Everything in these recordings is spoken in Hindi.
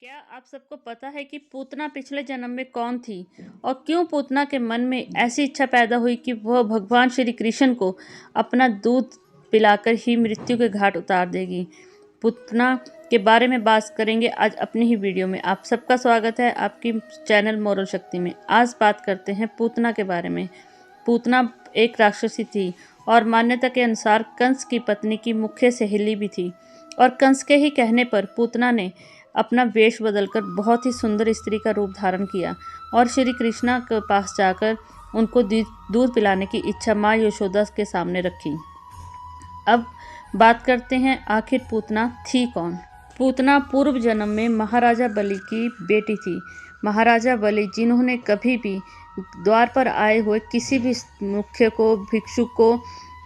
क्या आप सबको पता है कि पूतना पिछले जन्म में कौन थी और क्यों पूतना के मन में ऐसी इच्छा पैदा हुई कि वह भगवान श्री कृष्ण को अपना दूध पिलाकर ही मृत्यु के घाट उतार देगी। पूतना के बारे में बात करेंगे आज अपनी ही वीडियो में। आप सबका स्वागत है आपकी चैनल मोरल शक्ति में। आज बात करते हैं पूतना के बारे में। पूतना एक राक्षसी थी और मान्यता के अनुसार कंस की पत्नी की मुख्य सहेली भी थी। और कंस के ही कहने पर पूतना ने अपना वेश बदलकर बहुत ही सुंदर स्त्री का रूप धारण किया और श्री कृष्णा के पास जाकर उनको दूध पिलाने की इच्छा माँ यशोदा के सामने रखी। अब बात करते हैं आखिर पूतना थी कौन। पूतना पूर्व जन्म में महाराजा बलि की बेटी थी। महाराजा बलि जिन्होंने कभी भी द्वार पर आए हुए किसी भी मुख्य को, भिक्षुक को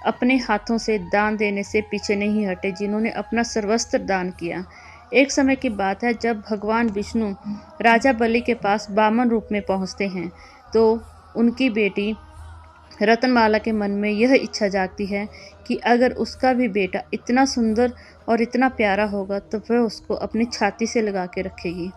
अपने हाथों से दान देने से पीछे नहीं हटे, जिन्होंने अपना सर्वस्व दान किया। एक समय की बात है जब भगवान विष्णु राजा बलि के पास वामन रूप में पहुंचते हैं तो उनकी बेटी रत्नमाला के मन में यह इच्छा जागती है कि अगर उसका भी बेटा इतना सुंदर और इतना प्यारा होगा तो वह उसको अपनी छाती से लगा के रखेगी।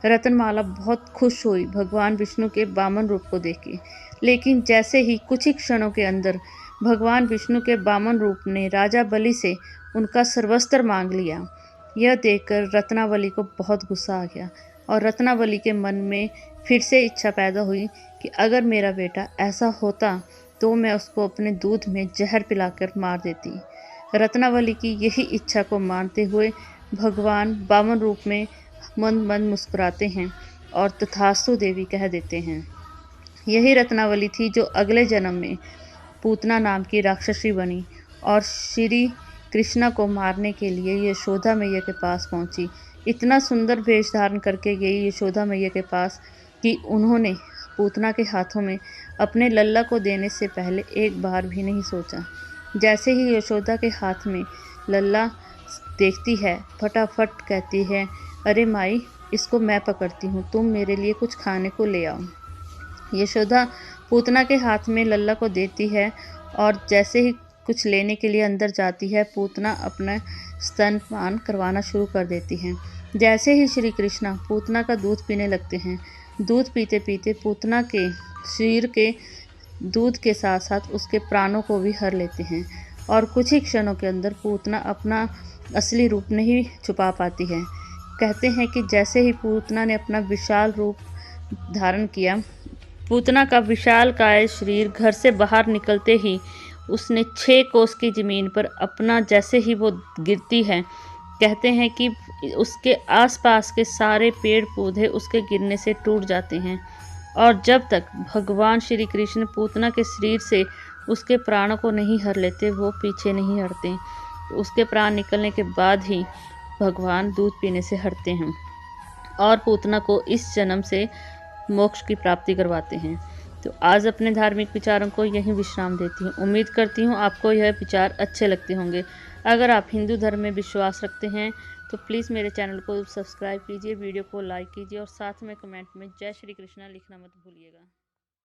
रत्नमाला बहुत खुश हुई भगवान विष्णु के वामन रूप को देखी, लेकिन जैसे ही कुछ ही क्षणों के अंदर भगवान विष्णु के वामन रूप ने राजा बलि से उनका सर्वस्त्र मांग लिया। यह देखकर रत्नावली को बहुत गुस्सा आ गया और रत्नावली के मन में फिर से इच्छा पैदा हुई कि अगर मेरा बेटा ऐसा होता तो मैं उसको अपने दूध में जहर पिलाकर मार देती। रत्नावली की यही इच्छा को मानते हुए भगवान वामन रूप में मंद मंद मुस्कुराते हैं और तथास्तु देवी कह देते हैं। यही रत्नावली थी जो अगले जन्म में पूतना नाम की राक्षसी बनी और श्री कृष्णा को मारने के लिए यशोदा मैया के पास पहुंची। इतना सुंदर वेश धारण करके गई यशोदा मैया के पास कि उन्होंने पूतना के हाथों में अपने लल्ला को देने से पहले एक बार भी नहीं सोचा। जैसे ही यशोदा के हाथ में लल्ला देखती है फटाफट कहती है, अरे माई, इसको मैं पकड़ती हूँ, तुम मेरे लिए कुछ खाने को ले आओ। यशोदा पूतना के हाथ में लल्ला को देती है और जैसे ही कुछ लेने के लिए अंदर जाती है पूतना अपना स्तनपान करवाना शुरू कर देती है। जैसे ही श्री कृष्णा पूतना का दूध पीने लगते हैं, दूध पीते पीते पूतना के शरीर के दूध के साथ साथ उसके प्राणों को भी हर लेते हैं और कुछ ही क्षणों के अंदर पूतना अपना असली रूप नहीं छुपा पाती है। कहते हैं कि जैसे ही पूतना ने अपना विशाल रूप धारण किया, पूतना का विशालकाय शरीर घर से बाहर निकलते ही उसने 6 कोस की ज़मीन पर अपना जैसे ही वो गिरती है, कहते हैं कि उसके आसपास के सारे पेड़ पौधे उसके गिरने से टूट जाते हैं और जब तक भगवान श्री कृष्ण पूतना के शरीर से उसके प्राणों को नहीं हर लेते वो पीछे नहीं हटते। उसके प्राण निकलने के बाद ही भगवान दूध पीने से हटते हैं और पूतना को इस जन्म से मोक्ष की प्राप्ति करवाते हैं। तो आज अपने धार्मिक विचारों को यहीं विश्राम देती हूँ। उम्मीद करती हूँ आपको यह विचार अच्छे लगते होंगे। अगर आप हिंदू धर्म में विश्वास रखते हैं तो प्लीज़ मेरे चैनल को सब्सक्राइब कीजिए, वीडियो को लाइक कीजिए और साथ में कमेंट में जय श्री कृष्णा लिखना मत भूलिएगा।